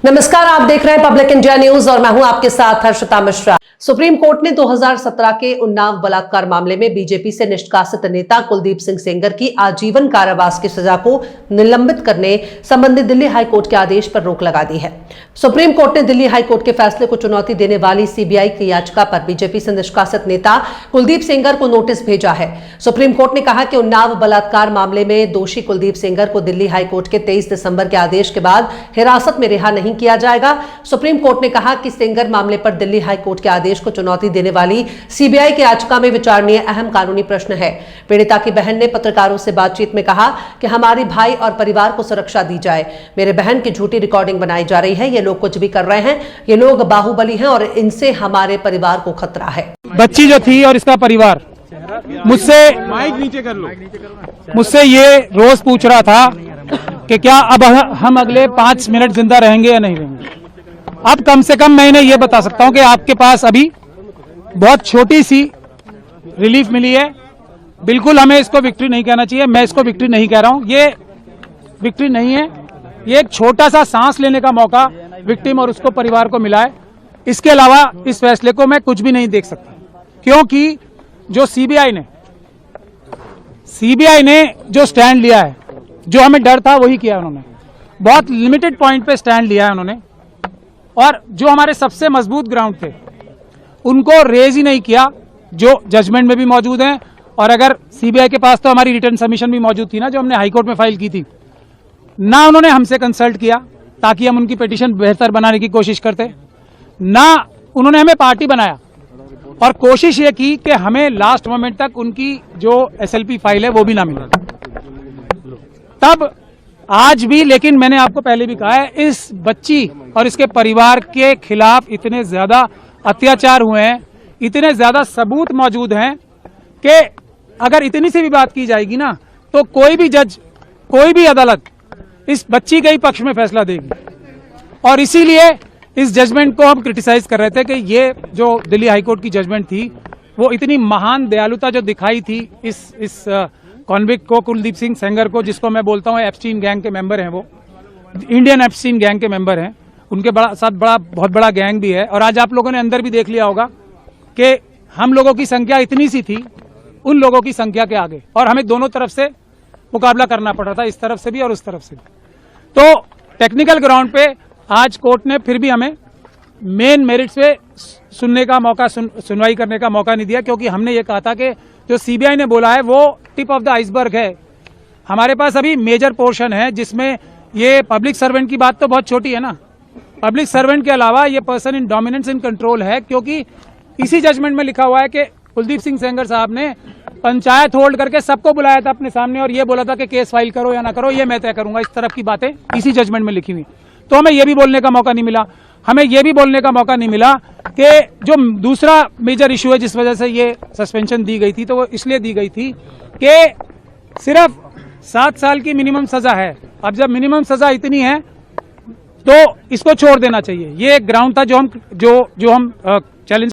नमस्कार, आप देख रहे हैं पब्लिक इंडिया न्यूज और मैं हूं आपके साथ हर्षिता मिश्रा। सुप्रीम कोर्ट ने 2017 के उन्नाव बलात्कार मामले में बीजेपी से निष्कासित नेता कुलदीप सिंह सेंगर की आजीवन कारावास की सजा को निलंबित करने संबंधी दिल्ली हाईकोर्ट के आदेश पर रोक लगा दी है। सुप्रीम कोर्ट ने दिल्ली हाईकोर्ट के फैसले को चुनौती देने वाली सीबीआई की याचिका पर बीजेपी से निष्कासित नेता कुलदीप सेंगर को नोटिस भेजा है। सुप्रीम कोर्ट ने कहा कि उन्नाव बलात्कार मामले में दोषी कुलदीप सेंगर को दिल्ली हाईकोर्ट के 23 दिसंबर के आदेश के बाद हिरासत में रिहा नहीं किया जाएगा। सुप्रीम कोर्ट ने कहा कि सेंगर मामले पर दिल्ली हाईकोर्ट के आदेश को चुनौती देने वाली सीबीआई की याचिका में विचारणीय अहम कानूनी प्रश्न है। पीड़िता की बहन ने पत्रकारों से बातचीत में कहा कि हमारी भाई और परिवार को सुरक्षा दी जाए। मेरे बहन की झूठी रिकॉर्डिंग बनाई जा रही है। ये लोग कुछ भी कर रहे हैं। ये लोग बाहुबली हैं और इनसे हमारे परिवार को खतरा है। बच्ची जो थी और इसका परिवार मुझसे माइक नीचे कर लो, मुझसे ये रोज पूछ रहा था कि क्या अब हम अगले 5 मिनट जिंदा रहेंगे या नहीं रहेंगे। अब कम से कम मैं इन्हें ये बता सकता हूं कि आपके पास अभी बहुत छोटी सी रिलीफ मिली है। बिल्कुल हमें इसको विक्ट्री नहीं कहना चाहिए। मैं इसको विक्ट्री नहीं कह रहा हूं, ये विक्ट्री नहीं है। ये एक छोटा सा सांस लेने का मौका विक्टिम और उसको परिवार को मिला है। इसके अलावा इस फैसले को मैं कुछ भी नहीं देख सकता, क्योंकि जो सीबीआई ने जो स्टैंड लिया है, जो हमें डर था वही किया उन्होंने। बहुत लिमिटेड पॉइंट पे स्टैंड लिया है उन्होंने, और जो हमारे सबसे मजबूत ग्राउंड थे उनको रेज ही नहीं किया, जो जजमेंट में भी मौजूद हैं। और अगर सीबीआई के पास तो हमारी रिटर्न सबमिशन भी मौजूद थी ना, जो हमने हाईकोर्ट में फाइल की थी, ना उन्होंने हमसे कंसल्ट किया ताकि हम उनकी पिटीशन बेहतर बनाने की कोशिश करते, ना उन्होंने हमें पार्टी बनाया और कोशिश ये की कि हमें लास्ट मोमेंट तक उनकी जो एसएलपी फाइल है वो भी ना मिले। तब आज भी, लेकिन मैंने आपको पहले भी कहा है, इस बच्ची और इसके परिवार के खिलाफ इतने ज्यादा अत्याचार हुए हैं, इतने ज्यादा सबूत मौजूद हैं कि अगर इतनी सी भी बात की जाएगी ना, तो कोई भी जज, कोई भी अदालत इस बच्ची के ही पक्ष में फैसला देगी। और इसीलिए इस जजमेंट को हम क्रिटिसाइज कर रहे थे कि ये जो दिल्ली हाईकोर्ट की जजमेंट थी, वो इतनी महान दयालुता जो दिखाई थी इस कॉन्विक्ट को, कुलदीप सिंह सेंगर को, जिसको मैं बोलता हूँ एप्स्टीन गैंग के मेंबर हैं, वो इंडियन एप्स्टीन गैंग के मेंबर हैं, उनके बहुत बड़ा गैंग भी है। और आज आप लोगों ने अंदर भी देख लिया होगा कि हम लोगों की संख्या इतनी सी थी उन लोगों की संख्या के आगे, और हमें दोनों तरफ से मुकाबला करना पड़ रहा था, इस तरफ से भी और उस तरफ से भी। तो टेक्निकल ग्राउंड पे आज कोर्ट ने फिर भी हमें मेन मेरिट्स पे सुनने का मौका, सुनवाई करने का मौका नहीं दिया, क्योंकि हमने ये कहा था कि जो सीबीआई ने बोला है वो टिप ऑफ द आइसबर्ग है। हमारे पास अभी मेजर पोर्शन है, जिसमें ये पब्लिक सर्वेंट की बात तो बहुत छोटी है ना। पब्लिक सर्वेंट के अलावा ये person in dominance in control है, क्योंकि इसी जजमेंट में लिखा हुआ है कि कुलदीप सिंह सेंगर साहब ने पंचायत होल्ड करके सबको बुलाया था अपने सामने और ये बोला था कि केस फाइल करो या ना करो, ये मैं तय करूंगा। इस तरफ की बातें इसी जजमेंट में लिखी हुई। तो हमें ये भी बोलने का मौका नहीं मिला। हमें यह भी बोलने का मौका नहीं मिला कि जो दूसरा मेजर इशू है जिस वजह से ये सस्पेंशन दी गई थी, तो वो इसलिए दी गई थी कि सिर्फ 7 साल की मिनिमम सजा है। अब जब मिनिमम सजा इतनी है तो इसको छोड़ देना चाहिए। ये एक ग्राउंड था जो हम चैलेंज